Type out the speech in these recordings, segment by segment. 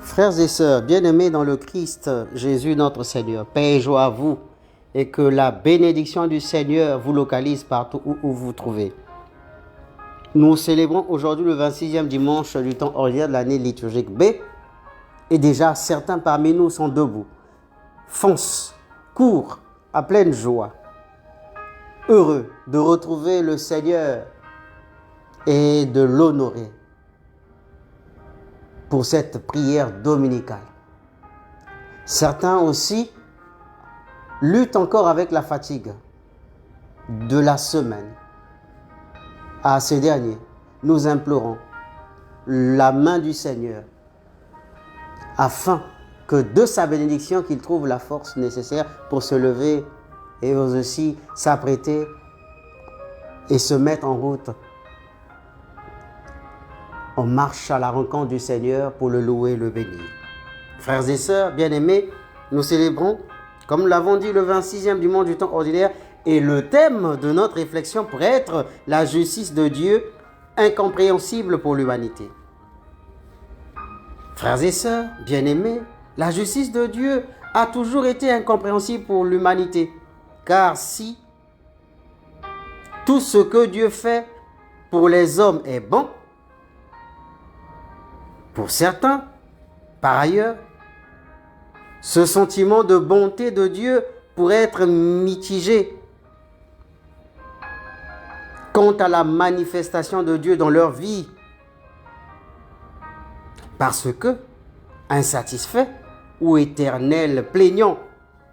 Frères et sœurs, bien-aimés dans le Christ, Jésus notre Seigneur, paix et joie à vous, et que la bénédiction du Seigneur vous localise partout où vous vous trouvez. Nous célébrons aujourd'hui le 26e dimanche du temps ordinaire de l'année liturgique B, et déjà certains parmi nous sont debout, foncent, courent à pleine joie, heureux de retrouver le Seigneur et de l'honorer pour cette prière dominicale. Certains aussi luttent encore avec la fatigue de la semaine. À ces derniers, nous implorons la main du Seigneur afin que de sa bénédiction qu'ils trouvent la force nécessaire pour se lever et aussi s'apprêter et se mettre en route. On marche à la rencontre du Seigneur pour le louer et le bénir. Frères et sœurs, bien-aimés, nous célébrons, comme nous l'avons dit, le 26e dimanche du temps ordinaire, et le thème de notre réflexion pourrait être la justice de Dieu, incompréhensible pour l'humanité. Frères et sœurs, bien-aimés, la justice de Dieu a toujours été incompréhensible pour l'humanité, car si tout ce que Dieu fait pour les hommes est bon, pour certains, par ailleurs, ce sentiment de bonté de Dieu pourrait être mitigé quant à la manifestation de Dieu dans leur vie, parce que insatisfait ou éternel plaignant,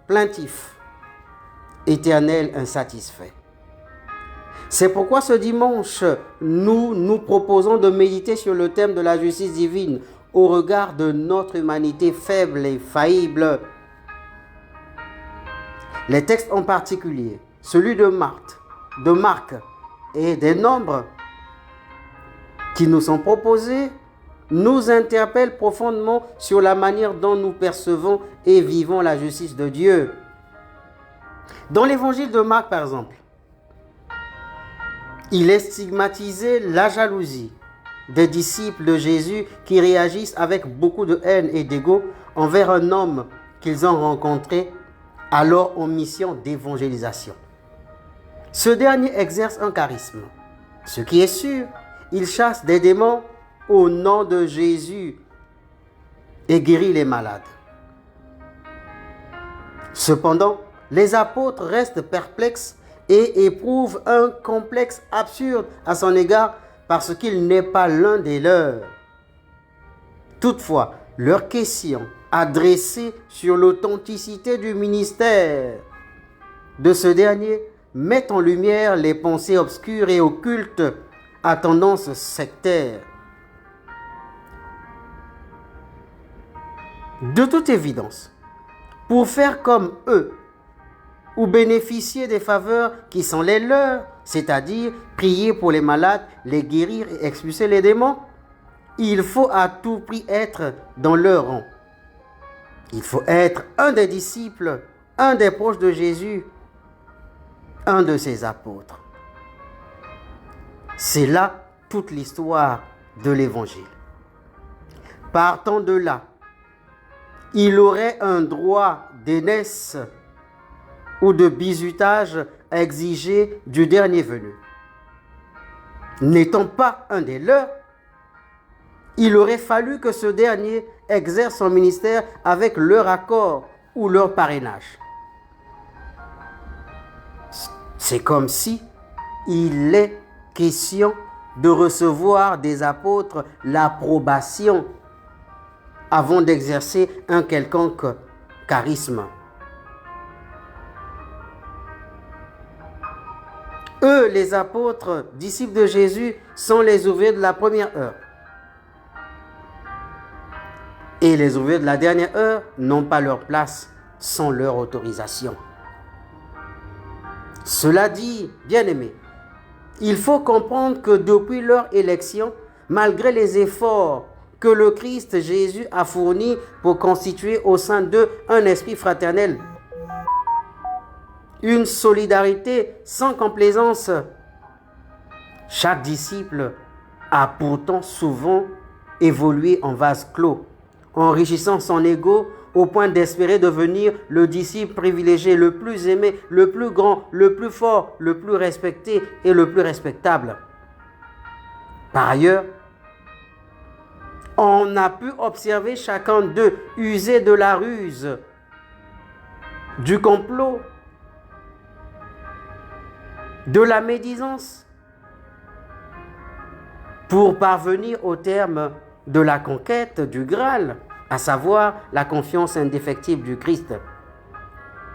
plaintif, éternel insatisfait. C'est pourquoi ce dimanche, nous proposons de méditer sur le thème de la justice divine au regard de notre humanité faible et faillible. Les textes en particulier, celui de Marc et des nombres qui nous sont proposés, nous interpellent profondément sur la manière dont nous percevons et vivons la justice de Dieu. Dans l'évangile de Marc, par exemple, il est stigmatisé la jalousie des disciples de Jésus qui réagissent avec beaucoup de haine et d'ego envers un homme qu'ils ont rencontré alors en mission d'évangélisation. Ce dernier exerce un charisme. Ce qui est sûr, il chasse des démons au nom de Jésus et guérit les malades. Cependant, les apôtres restent perplexes et éprouve un complexe absurde à son égard parce qu'il n'est pas l'un des leurs. Toutefois, leurs questions adressées sur l'authenticité du ministère de ce dernier mettent en lumière les pensées obscures et occultes à tendance sectaire. De toute évidence, pour faire comme eux, ou bénéficier des faveurs qui sont les leurs, c'est-à-dire prier pour les malades, les guérir et expulser les démons, il faut à tout prix être dans leur rang. Il faut être un des disciples, un des proches de Jésus, un de ses apôtres. C'est là toute l'histoire de l'Évangile. Partant de là, il aurait un droit d'aînesse ou de bizutage exigé du dernier venu. N'étant pas un des leurs, il aurait fallu que ce dernier exerce son ministère avec leur accord ou leur parrainage. C'est comme si il est question de recevoir des apôtres l'approbation avant d'exercer un quelconque charisme. Eux, les apôtres, disciples de Jésus, sont les ouvriers de la première heure. Et les ouvriers de la dernière heure n'ont pas leur place sans leur autorisation. Cela dit, bien-aimés, il faut comprendre que depuis leur élection, malgré les efforts que le Christ Jésus a fournis pour constituer au sein d'eux un esprit fraternel, une solidarité sans complaisance, chaque disciple a pourtant souvent évolué en vase clos, enrichissant son ego au point d'espérer devenir le disciple privilégié, le plus aimé, le plus grand, le plus fort, le plus respecté et le plus respectable. Par ailleurs, on a pu observer chacun d'eux user de la ruse, du complot, de la médisance pour parvenir au terme de la conquête du Graal, à savoir la confiance indéfectible du Christ.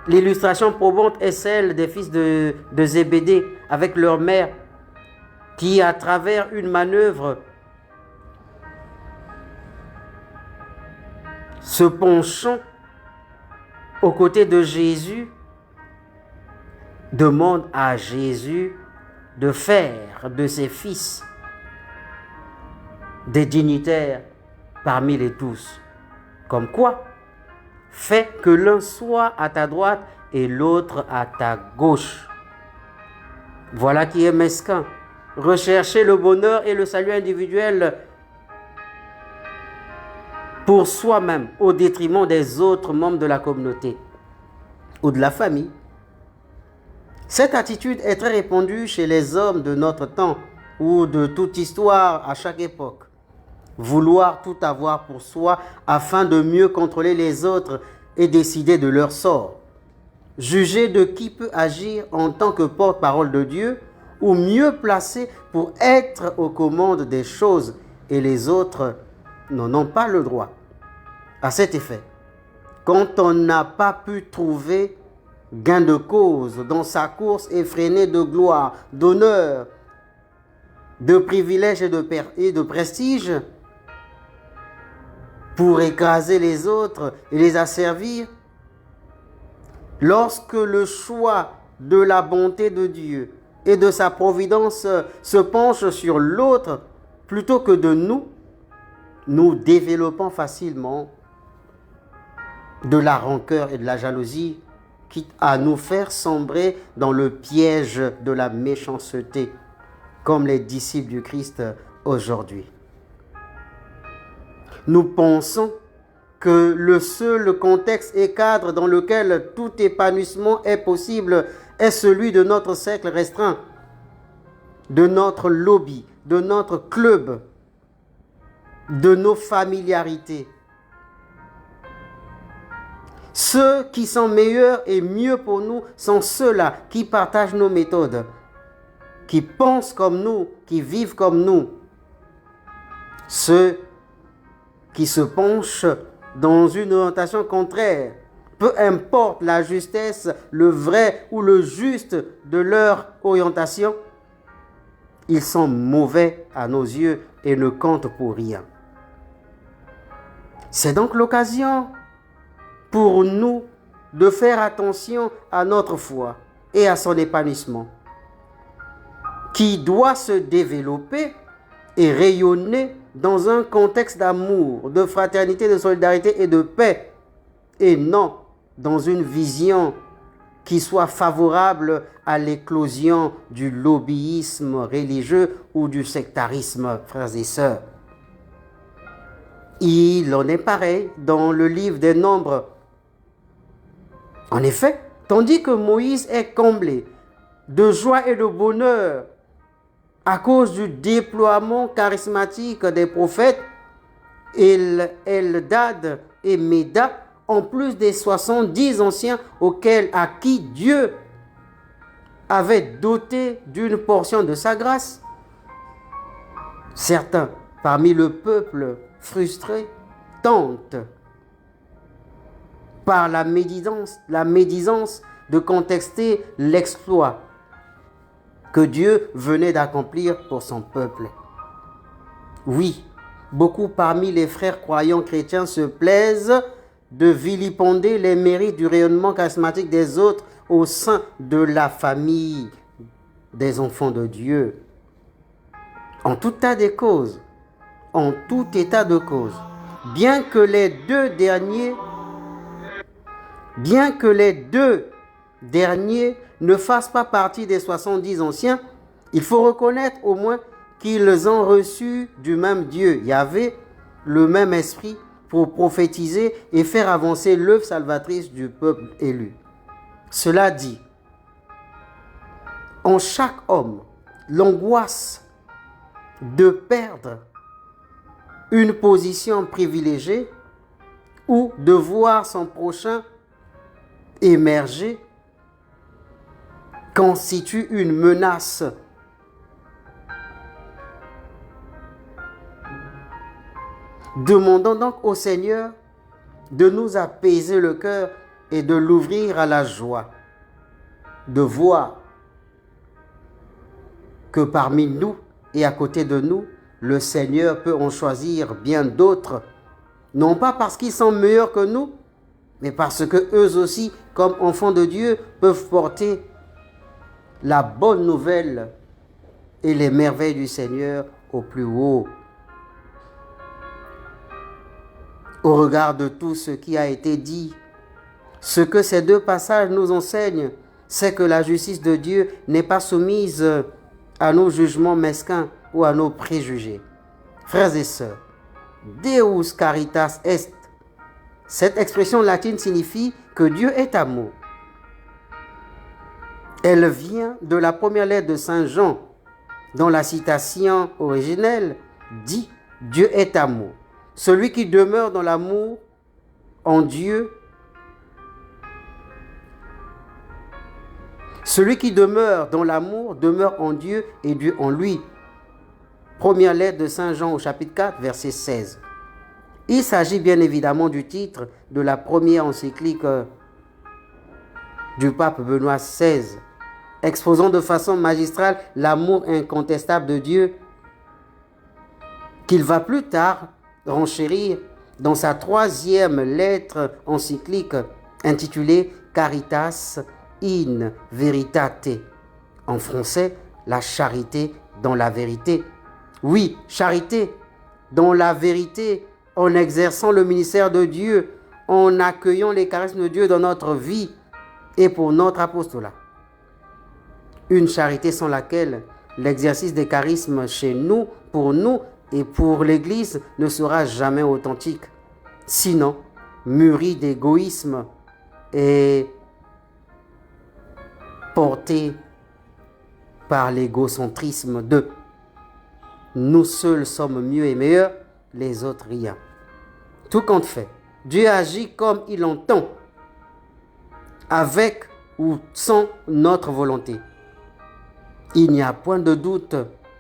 L'illustration probante est celle des fils de Zébédée avec leur mère qui, à travers une manœuvre, se penchant aux côtés de Jésus, demande à Jésus de faire de ses fils des dignitaires parmi les tous. Comme quoi, fais que l'un soit à ta droite et l'autre à ta gauche. Voilà qui est mesquin. Rechercher le bonheur et le salut individuel pour soi-même au détriment des autres membres de la communauté ou de la famille. Cette attitude est très répandue chez les hommes de notre temps ou de toute histoire à chaque époque. Vouloir tout avoir pour soi afin de mieux contrôler les autres et décider de leur sort. Juger de qui peut agir en tant que porte-parole de Dieu ou mieux placé pour être aux commandes des choses et les autres n'en ont pas le droit. À cet effet, quand on n'a pas pu trouver gain de cause dans sa course effrénée de gloire, d'honneur, de privilèges et de prestige, pour écraser les autres et les asservir, lorsque le choix de la bonté de Dieu et de sa providence se penche sur l'autre plutôt que de nous développons facilement de la rancœur et de la jalousie, quitte à nous faire sombrer dans le piège de la méchanceté, comme les disciples du Christ aujourd'hui. Nous pensons que le seul contexte et cadre dans lequel tout épanouissement est possible est celui de notre cercle restreint, de notre lobby, de notre club, de nos familiarités. Ceux qui sont meilleurs et mieux pour nous sont ceux-là qui partagent nos méthodes, qui pensent comme nous, qui vivent comme nous. Ceux qui se penchent dans une orientation contraire, peu importe la justesse, le vrai ou le juste de leur orientation, ils sont mauvais à nos yeux et ne comptent pour rien. C'est donc l'occasion pour nous de faire attention à notre foi et à son épanouissement, qui doit se développer et rayonner dans un contexte d'amour, de fraternité, de solidarité et de paix, et non dans une vision qui soit favorable à l'éclosion du lobbyisme religieux ou du sectarisme, frères et sœurs. Il en est pareil dans le livre des Nombres. En effet, tandis que Moïse est comblé de joie et de bonheur à cause du déploiement charismatique des prophètes Eldad et Méda, en plus des 70 anciens à qui Dieu avait doté d'une portion de sa grâce. Certains parmi le peuple frustré tentent par la médisance de contester l'exploit que Dieu venait d'accomplir pour son peuple. Oui, beaucoup parmi les frères croyants chrétiens se plaisent de vilipender les mérites du rayonnement charismatique des autres au sein de la famille des enfants de Dieu. En tout état de cause, bien que les deux derniers ne fassent pas partie des 70 anciens, il faut reconnaître au moins qu'ils ont reçu du même Dieu, Yahvé, le même esprit pour prophétiser et faire avancer l'œuvre salvatrice du peuple élu. Cela dit, en chaque homme, l'angoisse de perdre une position privilégiée ou de voir son prochain émerger constitue une menace. Demandons donc au Seigneur de nous apaiser le cœur et de l'ouvrir à la joie, de voir que parmi nous et à côté de nous, le Seigneur peut en choisir bien d'autres, non pas parce qu'ils sont meilleurs que nous, mais parce que eux aussi, comme enfants de Dieu, peuvent porter la bonne nouvelle et les merveilles du Seigneur au plus haut. Au regard de tout ce qui a été dit, ce que ces deux passages nous enseignent, c'est que la justice de Dieu n'est pas soumise à nos jugements mesquins ou à nos préjugés. Frères et sœurs, Deus caritas est. Cette expression latine signifie que Dieu est amour. Elle vient de la première lettre de Saint Jean, dont la citation originelle dit « Dieu est amour ». Celui qui demeure dans l'amour en Dieu, celui qui demeure dans l'amour demeure en Dieu et Dieu en lui. Première lettre de Saint Jean au chapitre 4, verset 16. Il s'agit bien évidemment du titre de la première encyclique du pape Benoît XVI, exposant de façon magistrale l'amour incontestable de Dieu, qu'il va plus tard renchérir dans sa troisième lettre encyclique intitulée Caritas in Veritate. En français, la charité dans la vérité. Oui, charité dans la vérité, en exerçant le ministère de Dieu, en accueillant les caresses de Dieu dans notre vie et pour notre apostolat. Une charité sans laquelle l'exercice des charismes chez nous, pour nous et pour l'Église ne sera jamais authentique. Sinon, mûri d'égoïsme et porté par l'égocentrisme de nous seuls sommes mieux et meilleurs, les autres rien. Tout compte fait, Dieu agit comme il entend, avec ou sans notre volonté. Il n'y a point de doute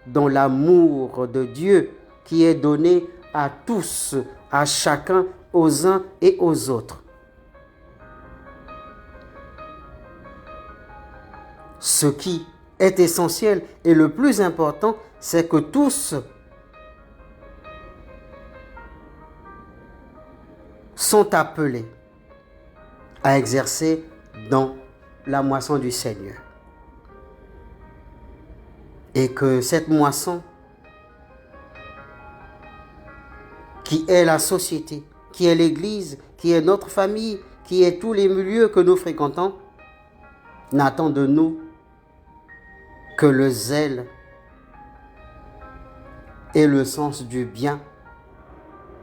dans l'amour de Dieu qui est donné à tous, à chacun, aux uns et aux autres. Ce qui est essentiel et le plus important, c'est que tous sont appelés à exercer dans la moisson du Seigneur. Et que cette moisson, qui est la société, qui est l'Église, qui est notre famille, qui est tous les milieux que nous fréquentons, n'attend de nous que le zèle et le sens du bien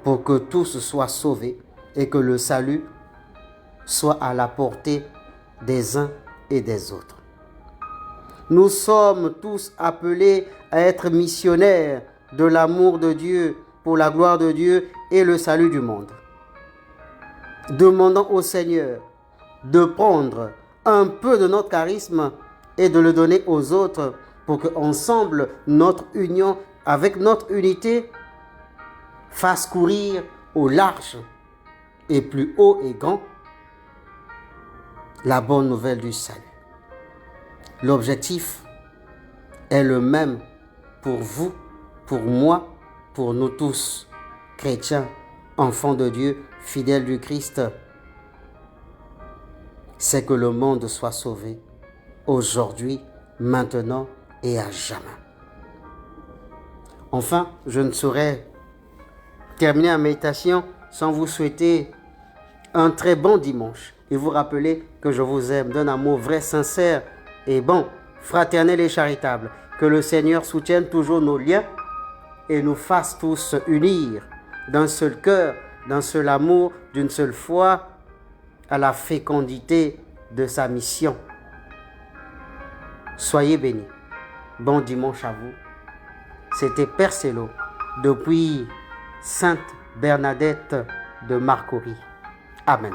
pour que tous soient sauvés et que le salut soit à la portée des uns et des autres. Nous sommes tous appelés à être missionnaires de l'amour de Dieu pour la gloire de Dieu et le salut du monde. Demandons au Seigneur de prendre un peu de notre charisme et de le donner aux autres pour qu'ensemble, notre union, avec notre unité, fasse courir au large et plus haut et grand la bonne nouvelle du salut. L'objectif est le même pour vous, pour moi, pour nous tous, chrétiens, enfants de Dieu, fidèles du Christ. C'est que le monde soit sauvé aujourd'hui, maintenant et à jamais. Enfin, je ne saurais terminer la méditation sans vous souhaiter un très bon dimanche et vous rappeler que je vous aime d'un amour vrai, sincère et bon, fraternel et charitable. Que le Seigneur soutienne toujours nos liens et nous fasse tous unir d'un seul cœur d'un seul amour, d'une seule foi, à la fécondité de sa mission. Soyez bénis. Bon dimanche à vous. C'était Père Célo depuis Sainte Bernadette de Marcory. Amen.